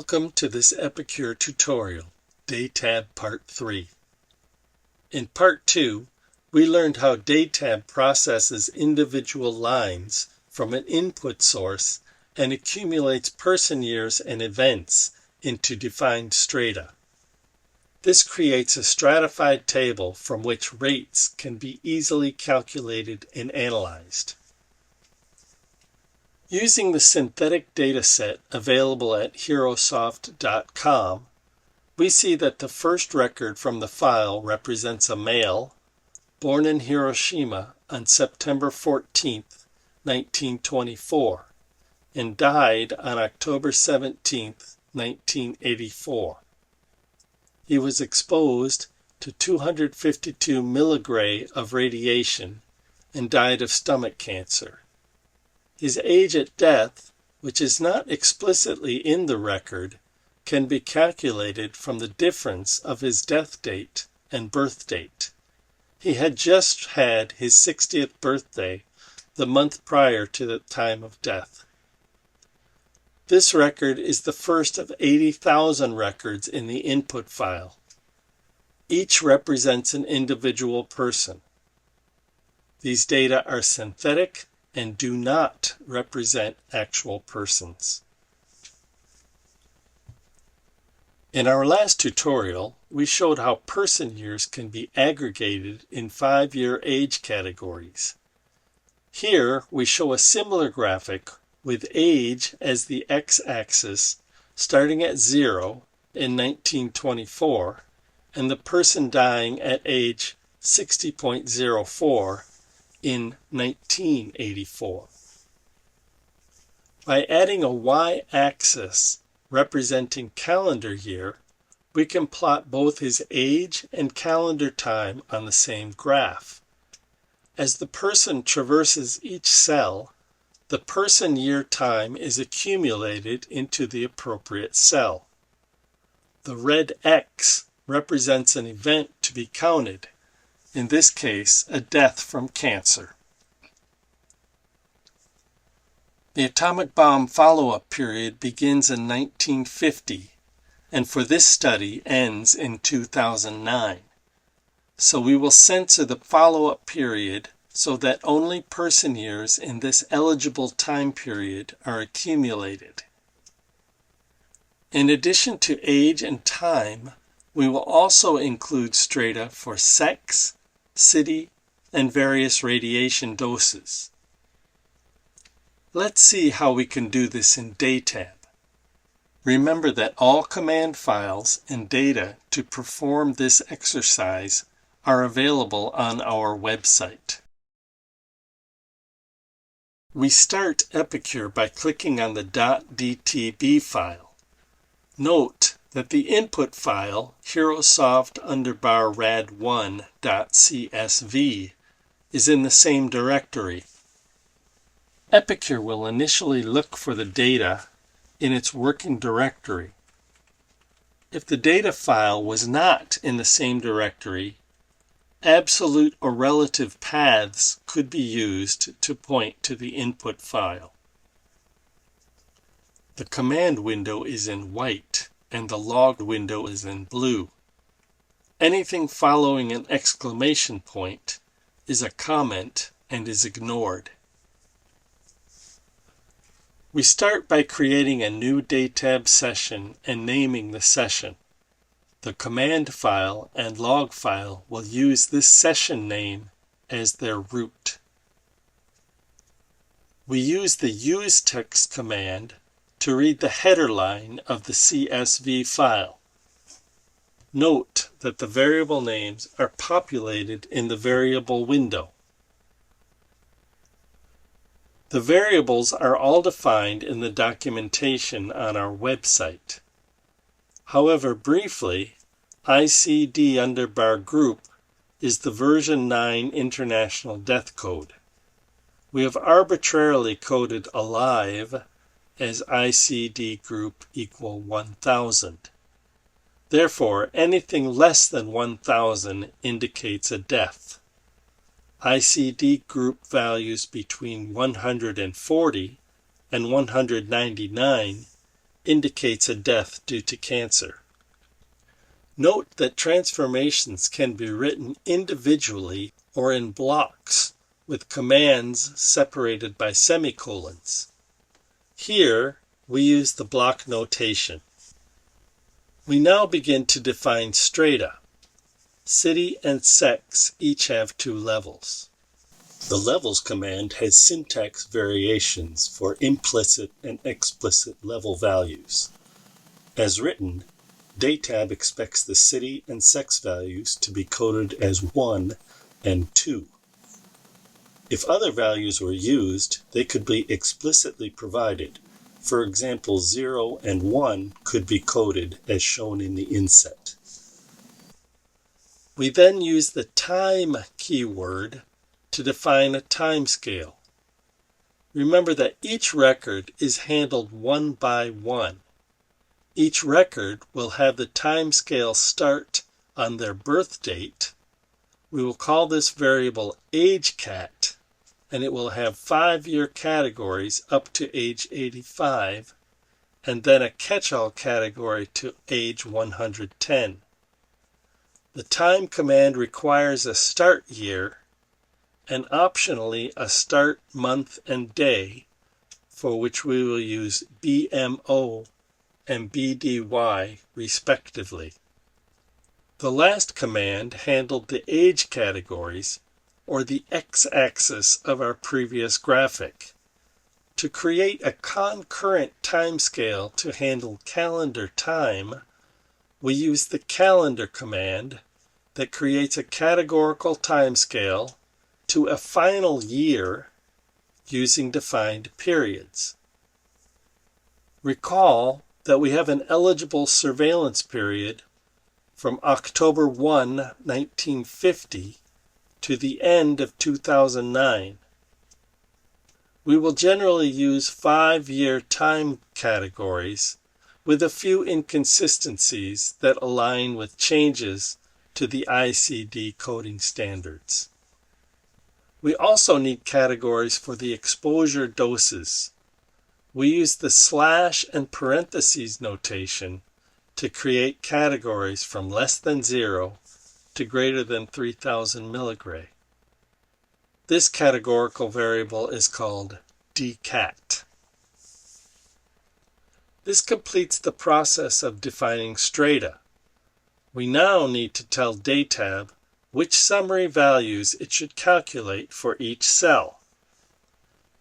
Welcome to this Epicure tutorial, DATAB Part 3. In Part 2, we learned how DATAB processes individual lines from an input source and accumulates person years and events into defined strata. This creates a stratified table from which rates can be easily calculated and analyzed. Using the synthetic dataset available at herosoft.com, we see that the first record from the file represents a male born in Hiroshima on September 14, 1924, and died on October 17, 1984. He was exposed to 252 milligray of radiation and died of stomach cancer. His age at death, which is not explicitly in the record, can be calculated from the difference of his death date and birth date. He had just had his 60th birthday the month prior to the time of death. This record is the first of 80,000 records in the input file. Each represents an individual person. These data are synthetic and do not represent actual persons. In our last tutorial, we showed how person years can be aggregated in 5-year age categories. Here, we show a similar graphic with age as the x-axis starting at 0 in 1924 and the person dying at age 60.04 in 1984. By adding a y-axis representing calendar year, we can plot both his age and calendar time on the same graph. As the person traverses each cell, the person year time is accumulated into the appropriate cell. The red X represents an event to be counted, in this case, a death from cancer. The atomic bomb follow-up period begins in 1950, and for this study ends in 2009. So we will censor the follow-up period so that only person years in this eligible time period are accumulated. In addition to age and time, we will also include strata for sex, city, and various radiation doses. Let's see how we can do this in DATAB. Remember that all command files and data to perform this exercise are available on our website. We start Epicure by clicking on the .dtb file. Note that the input file, herosoft_rad1.csv, is in the same directory. Epicure will initially look for the data in its working directory. If the data file was not in the same directory, absolute or relative paths could be used to point to the input file. The command window is in white, and the log window is in blue. Anything following an exclamation point is a comment and is ignored. We start by creating a new DATAB session and naming the session. The command file and log file will use this session name as their root. We use the useText command to read the header line of the CSV file. Note that the variable names are populated in the variable window. The variables are all defined in the documentation on our website. However, briefly, ICD_group is the version 9 International Death Code. We have arbitrarily coded alive as ICD group equal 1000. Therefore, anything less than 1000 indicates a death. ICD group values between 140 and 199 indicates a death due to cancer. Note that transformations can be written individually or in blocks with commands separated by semicolons. Here, we use the block notation. We now begin to define strata. City and sex each have 2 levels. The levels command has syntax variations for implicit and explicit level values. As written, DATAB expects the city and sex values to be coded as 1 and 2. If other values were used, they could be explicitly provided. For example, 0 and 1 could be coded as shown in the inset. We then use the time keyword to define a timescale. Remember that each record is handled one by one. Each record will have the timescale start on their birth date. We will call this variable AgeCat, and it will have 5-year categories up to age 85, and then a catch-all category to age 110. The time command requires a start year and optionally a start month and day, for which we will use BMO and BDY respectively. The last command handled the age categories, or the x-axis of our previous graphic. To create a concurrent timescale to handle calendar time, we use the calendar command that creates a categorical timescale to a final year using defined periods. Recall that we have an eligible surveillance period from October 1, 1950 to the end of 2009. We will generally use 5-year time categories with a few inconsistencies that align with changes to the ICD coding standards. We also need categories for the exposure doses. We use the slash and parentheses notation to create categories from less than 0 to greater than 3,000 milligray. This categorical variable is called DCAT. This completes the process of defining strata. We now need to tell DATAB which summary values it should calculate for each cell.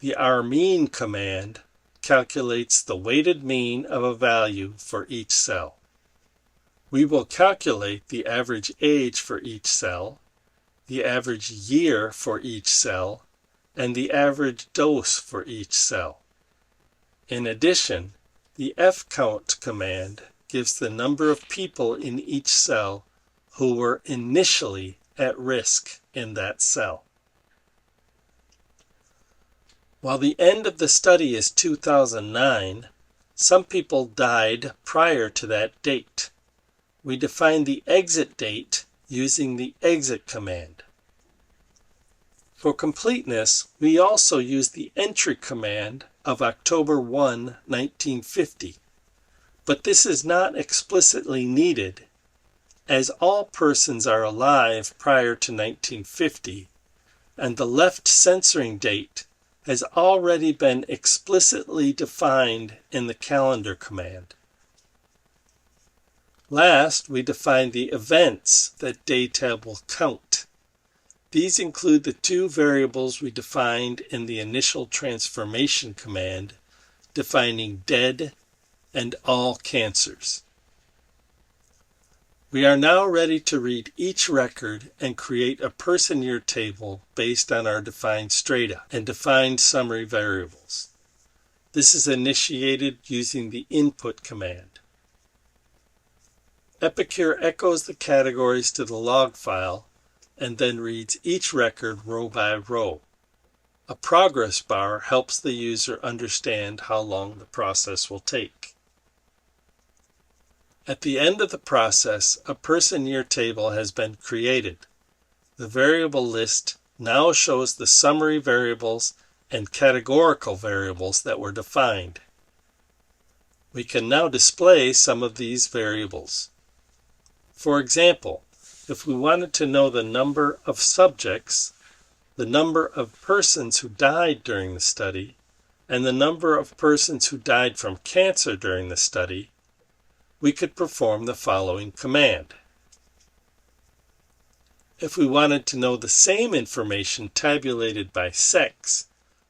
The rmean command calculates the weighted mean of a value for each cell. We will calculate the average age for each cell, the average year for each cell, and the average dose for each cell. In addition, the fcount command gives the number of people in each cell who were initially at risk in that cell. While the end of the study is 2009, some people died prior to that date. We define the exit date using the exit command. For completeness, we also use the entry command of October 1, 1950, but this is not explicitly needed, as all persons are alive prior to 1950, and the left censoring date has already been explicitly defined in the calendar command. Last, we define the events that DATAB will count. These include the 2 variables we defined in the initial transformation command, defining dead and all cancers. We are now ready to read each record and create a person-year table based on our defined strata and defined summary variables. This is initiated using the input command. Epicure echoes the categories to the log file and then reads each record row by row. A progress bar helps the user understand how long the process will take. At the end of the process, a person-year table has been created. The variable list now shows the summary variables and categorical variables that were defined. We can now display some of these variables. For example, if we wanted to know the number of subjects, the number of persons who died during the study, and the number of persons who died from cancer during the study, we could perform the following command. If we wanted to know the same information tabulated by sex,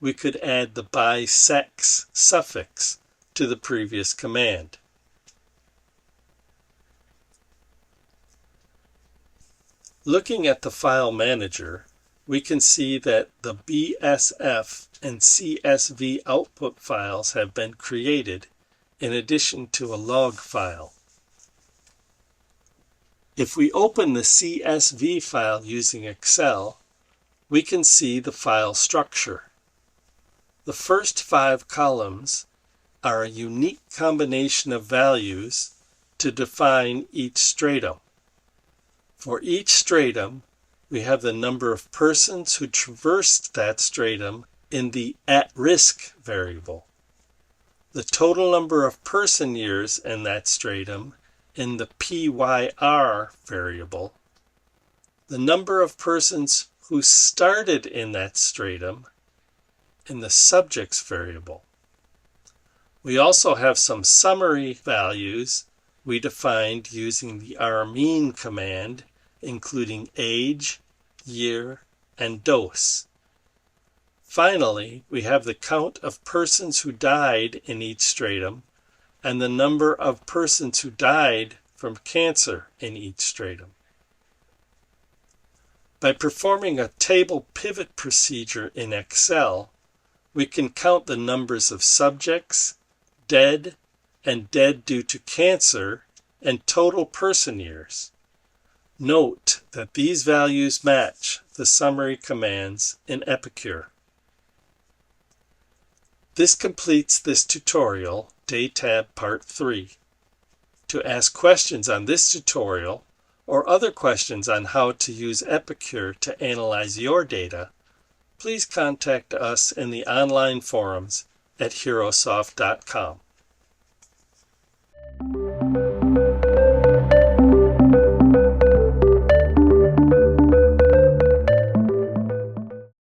we could add the by sex suffix to the previous command. Looking at the file manager, we can see that the BSF and CSV output files have been created in addition to a log file. If we open the CSV file using Excel, we can see the file structure. The first 5 columns are a unique combination of values to define each stratum. For each stratum, we have the number of persons who traversed that stratum in the at-risk variable, the total number of person years in that stratum in the PYR variable, the number of persons who started in that stratum in the subjects variable. We also have some summary values we defined using the rmean command, including age, year, and dose. Finally, we have the count of persons who died in each stratum and the number of persons who died from cancer in each stratum. By performing a table pivot procedure in Excel, we can count the numbers of subjects, dead, and dead due to cancer, and total person years. Note that these values match the summary commands in Epicure. This completes this tutorial, DATAB Part 3. To ask questions on this tutorial or other questions on how to use Epicure to analyze your data, please contact us in the online forums at herosoft.com.